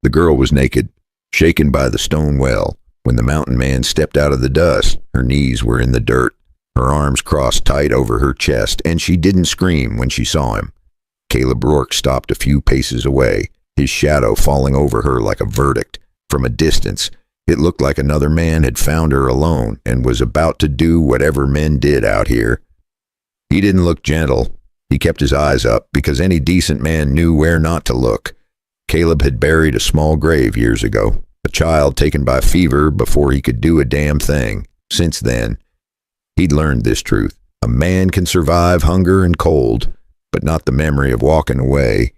The girl was naked, shaken by the stone well. When the mountain man stepped out of the dust, her knees were in the dirt, her arms crossed tight over her chest, and she didn't scream when she saw him. Caleb Rourke stopped a few paces away, his shadow falling over her like a verdict. From a distance, it looked like another man had found her alone and was about to do whatever men did out here. He didn't look gentle. He kept his eyes up because any decent man knew where not to look. Caleb had buried a small grave years ago, a child taken by fever before he could do a damn thing. Since then, he'd learned this truth. A man can survive hunger and cold, but not the memory of walking away.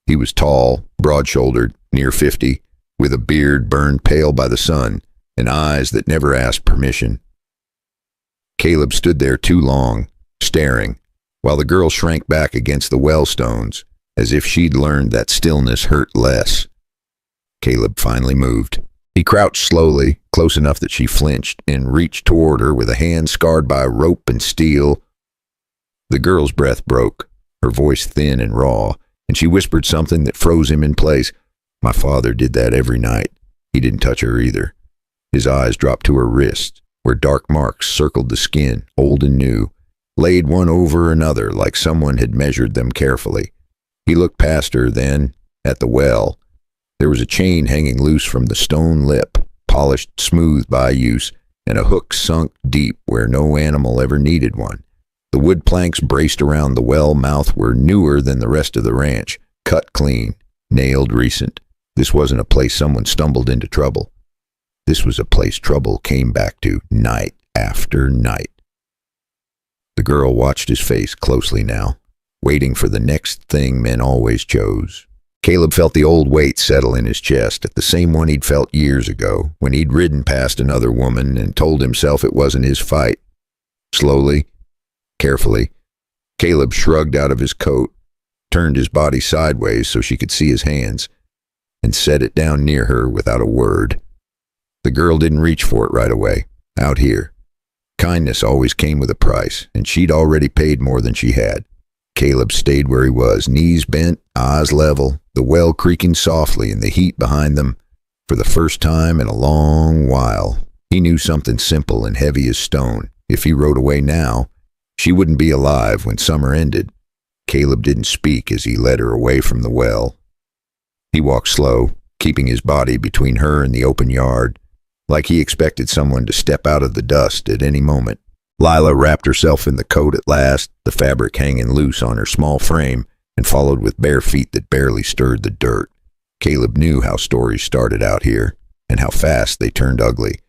He was tall, broad-shouldered, near 50, with a beard burned pale by the sun and eyes that never asked permission. Caleb stood there too long, staring, while the girl shrank back against the well stones, as if she'd learned that stillness hurt less. Caleb finally moved. He crouched slowly, close enough that she flinched, and reached toward her with a hand scarred by rope and steel. The girl's breath broke, her voice thin and raw, and she whispered something that froze him in place. My father did that every night. He didn't touch her either. His eyes dropped to her wrist, where dark marks circled the skin, old and new, laid one over another like someone had measured them carefully. He looked past her then, at the well. There was a chain hanging loose from the stone lip, polished smooth by use, and a hook sunk deep where no animal ever needed one. The wood planks braced around the well mouth were newer than the rest of the ranch, cut clean, nailed recent. This wasn't a place someone stumbled into trouble. This was a place trouble came back to night after night. The girl watched his face closely now, waiting for the next thing men always chose. Caleb felt the old weight settle in his chest, the same one he'd felt years ago, when he'd ridden past another woman and told himself it wasn't his fight. Slowly, carefully, Caleb shrugged out of his coat, turned his body sideways so she could see his hands, and set it down near her without a word. The girl didn't reach for it right away. Out here, kindness always came with a price, and she'd already paid more than she had. Caleb stayed where he was, knees bent, eyes level, the well creaking softly in the heat behind them. For the first time in a long while, he knew something simple and heavy as stone. If he rode away now, she wouldn't be alive when summer ended. Caleb didn't speak as he led her away from the well. He walked slow, keeping his body between her and the open yard, like he expected someone to step out of the dust at any moment. Lila wrapped herself in the coat at last, the fabric hanging loose on her small frame, and followed with bare feet that barely stirred the dirt. Caleb knew how stories started out here, and how fast they turned ugly.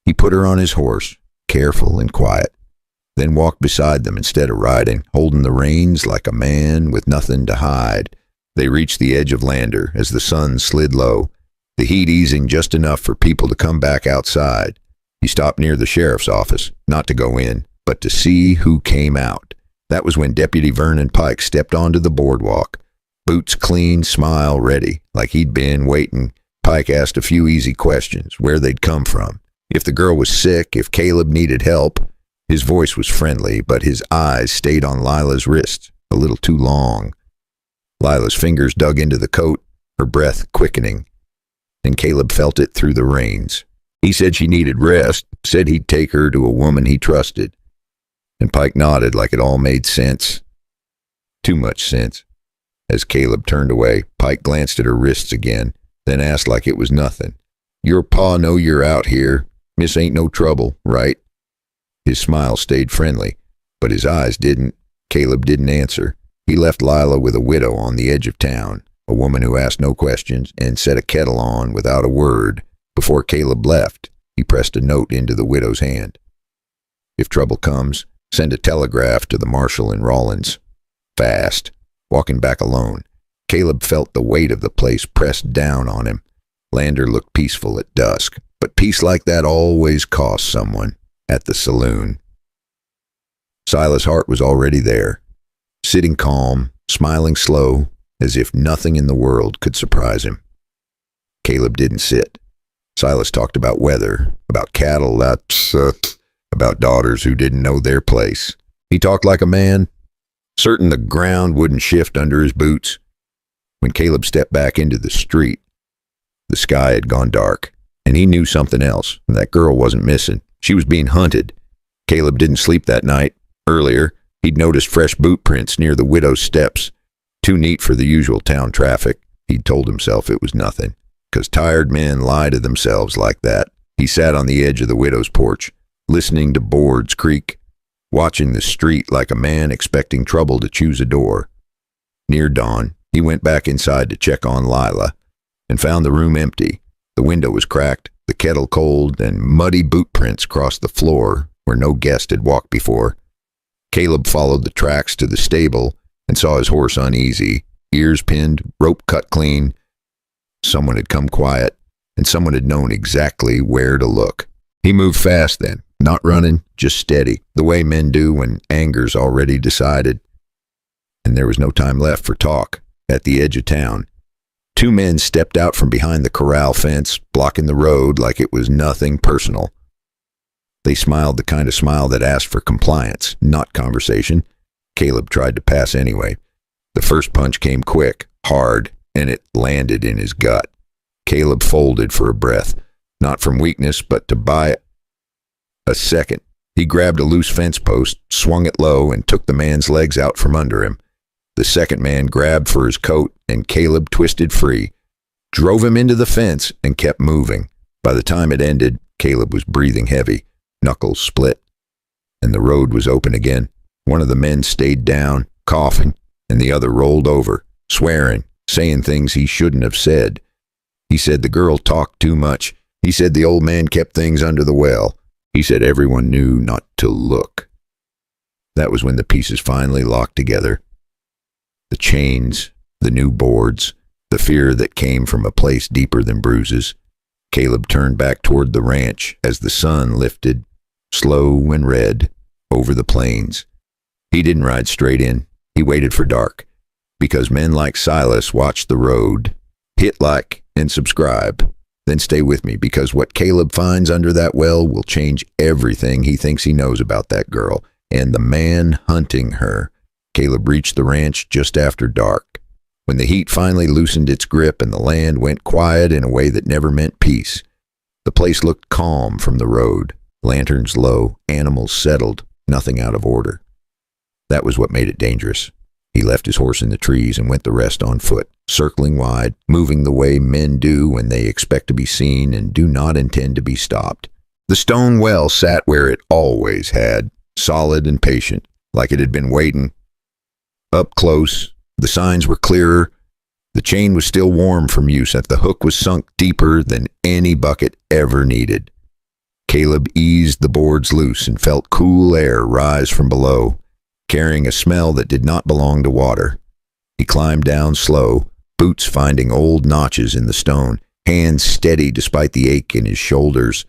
He put her on his horse, careful and quiet, then walked beside them instead of riding, holding the reins like a man with nothing to hide. They reached the edge of Lander as the sun slid low, the heat easing just enough for people to come back outside. He stopped near the sheriff's office, not to go in, but to see who came out. That was when Deputy Vernon Pike stepped onto the boardwalk, boots clean, smile ready, like he'd been waiting. Pike asked a few easy questions, where they'd come from, if the girl was sick, if Caleb needed help. His voice was friendly, but his eyes stayed on Lila's wrist, a little too long. Lila's fingers dug into the coat, her breath quickening, and Caleb felt it through the reins. He said she needed rest, said he'd take her to a woman he trusted. And Pike nodded like it all made sense. Too much sense. As Caleb turned away, Pike glanced at her wrists again, then asked like it was nothing. Your pa know you're out here. Miss ain't no trouble, right? His smile stayed friendly, but his eyes didn't. Caleb didn't answer. He left Lila with a widow on the edge of town, a woman who asked no questions and set a kettle on without a word. Before Caleb left, he pressed a note into the widow's hand. If trouble comes, send a telegraph to the marshal in Rawlins. Fast. Walking back alone, Caleb felt the weight of the place pressed down on him. Lander looked peaceful at dusk, but peace like that always cost someone. At the saloon, Silas Hart was already there, sitting calm, smiling slow, as if nothing in the world could surprise him. Caleb didn't sit. Silas talked about weather, about cattle, about daughters who didn't know their place. He talked like a man, certain the ground wouldn't shift under his boots. When Caleb stepped back into the street, the sky had gone dark, and he knew something else. That girl wasn't missing. She was being hunted. Caleb didn't sleep that night. Earlier, he'd noticed fresh boot prints near the widow's steps. Too neat for the usual town traffic. He'd told himself it was nothing, 'cause tired men lie to themselves like that. He sat on the edge of the widow's porch, listening to boards creak, watching the street like a man expecting trouble to choose a door. Near dawn, he went back inside to check on Lila and found the room empty. The window was cracked, the kettle cold, and muddy boot prints crossed the floor where no guest had walked before. Caleb followed the tracks to the stable and saw his horse uneasy, ears pinned, rope cut clean. Someone had come quiet, and someone had known exactly where to look. He moved fast then, not running, just steady, the way men do when anger's already decided. And there was no time left for talk. At the edge of town, two men stepped out from behind the corral fence, blocking the road like it was nothing personal. They smiled the kind of smile that asked for compliance, not conversation. Caleb tried to pass anyway. The first punch came quick, hard, and it landed in his gut. Caleb folded for a breath, not from weakness, but to buy a second. He grabbed a loose fence post, swung it low, and took the man's legs out from under him. The second man grabbed for his coat, and Caleb twisted free, drove him into the fence, and kept moving. By the time it ended, Caleb was breathing heavy, knuckles split, and the road was open again. One of the men stayed down, coughing, and the other rolled over, swearing, saying things he shouldn't have said. He said the girl talked too much. He said the old man kept things under the well. He said everyone knew not to look. That was when the pieces finally locked together. The chains, the new boards, the fear that came from a place deeper than bruises. Caleb turned back toward the ranch as the sun lifted, slow and red, over the plains. He didn't ride straight in. He waited for dark, because men like Silas watch the road. Hit like and subscribe. Then stay with me, because what Caleb finds under that well will change everything he thinks he knows about that girl and the man hunting her. Caleb reached the ranch just after dark, when the heat finally loosened its grip and the land went quiet in a way that never meant peace. The place looked calm from the road, lanterns low, animals settled, nothing out of order. That was what made it dangerous. He left his horse in the trees and went the rest on foot, circling wide, moving the way men do when they expect to be seen and do not intend to be stopped. The stone well sat where it always had, solid and patient, like it had been waiting. Up close, the signs were clearer. The chain was still warm from use, and the hook was sunk deeper than any bucket ever needed. Caleb eased the boards loose and felt cool air rise from below, carrying a smell that did not belong to water. He climbed down slow, boots finding old notches in the stone, hands steady despite the ache in his shoulders.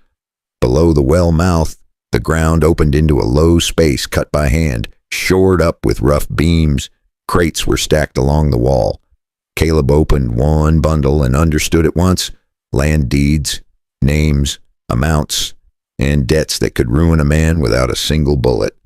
Below the well mouth, the ground opened into a low space cut by hand, shored up with rough beams. Crates were stacked along the wall. Caleb opened one bundle and understood at once: land deeds, names, amounts, and debts that could ruin a man without a single bullet.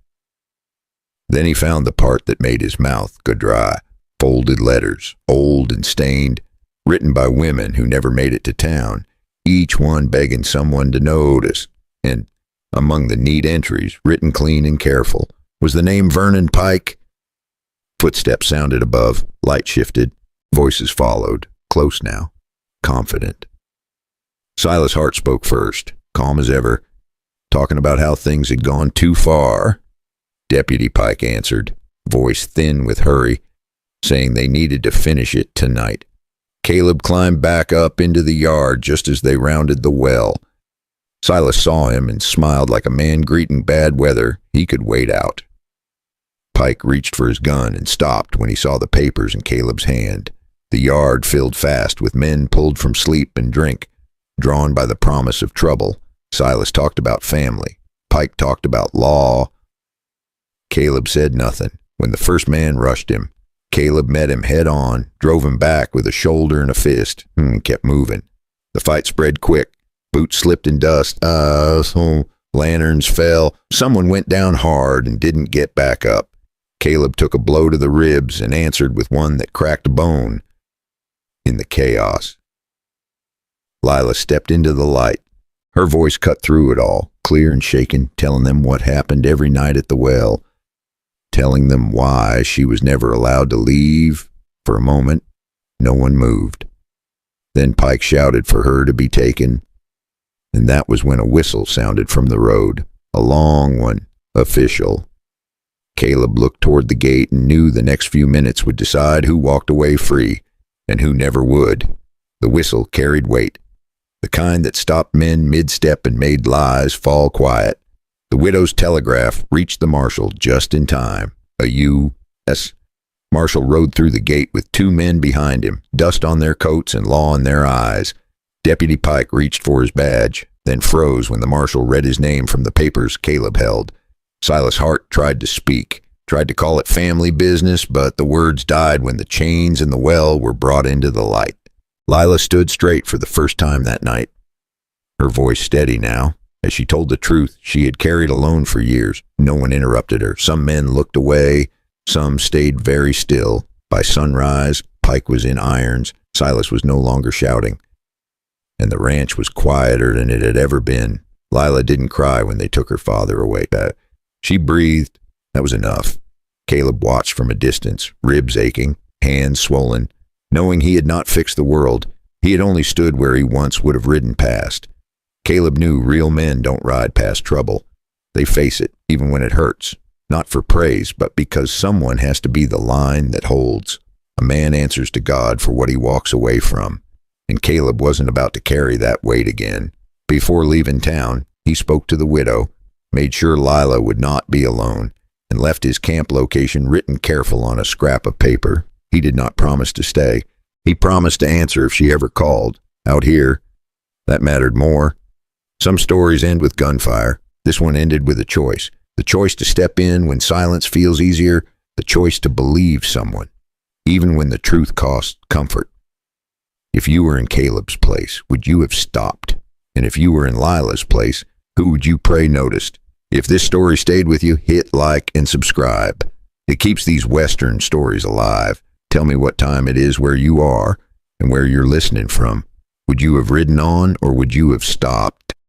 Then he found the part that made his mouth go dry. Folded letters, old and stained, written by women who never made it to town, each one begging someone to notice. And among the neat entries, written clean and careful, was the name Vernon Pike. Footsteps sounded above, light shifted, voices followed, close now, confident. Silas Hart spoke first, calm as ever, talking about how things had gone too far. Deputy Pike answered, voice thin with hurry, saying they needed to finish it tonight. Caleb climbed back up into the yard just as they rounded the well. Silas saw him and smiled like a man greeting bad weather. He could wait out. Pike reached for his gun and stopped when he saw the papers in Caleb's hand. The yard filled fast with men pulled from sleep and drink, drawn by the promise of trouble. Silas talked about family. Pike talked about law. Caleb said nothing. When the first man rushed him, Caleb met him head on, drove him back with a shoulder and a fist, and kept moving. The fight spread quick. Boots slipped in dust. Lanterns fell. Someone went down hard and didn't get back up. Caleb took a blow to the ribs and answered with one that cracked a bone. in the chaos. Lila stepped into the light. Her voice cut through it all, clear and shaken, telling them what happened every night at the well, telling them why she was never allowed to leave. For a moment, no one moved. Then Pike shouted for her to be taken, and that was when a whistle sounded from the road, a long one, official. Caleb looked toward the gate and knew the next few minutes would decide who walked away free and who never would. The whistle carried weight, the kind that stopped men mid-step and made lies fall quiet. The widow's telegraph reached the marshal just in time. A U.S. Marshal rode through the gate with 2 men behind him, dust on their coats and law in their eyes. Deputy Pike reached for his badge, then froze when the marshal read his name from the papers Caleb held. Silas Hart tried to speak, tried to call it family business, but the words died when the chains in the well were brought into the light. Lila stood straight for the first time that night, her voice steady now, as she told the truth she had carried alone for years. No one interrupted her. Some men looked away, some stayed very still. By sunrise, Pike was in irons. Silas was no longer shouting, and the ranch was quieter than it had ever been. Lila didn't cry when they took her father away. She breathed. That was enough. Caleb watched from a distance, ribs aching, hands swollen. Knowing he had not fixed the world, he had only stood where he once would have ridden past. Caleb knew real men don't ride past trouble. They face it, even when it hurts. Not for praise, but because someone has to be the line that holds. A man answers to God for what he walks away from, and Caleb wasn't about to carry that weight again. Before leaving town, he spoke to the widow, made sure Lila would not be alone, and left his camp location written careful on a scrap of paper. He did not promise to stay. He promised to answer if she ever called. Out here, that mattered more. Some stories end with gunfire. This one ended with a choice. The choice to step in when silence feels easier. The choice to believe someone, even when the truth costs comfort. If you were in Caleb's place, would you have stopped? And if you were in Lila's place, who would you pray noticed? If this story stayed with you, hit like and subscribe. It keeps these Western stories alive. Tell me what time it is where you are and where you're listening from. Would you have ridden on, or would you have stopped?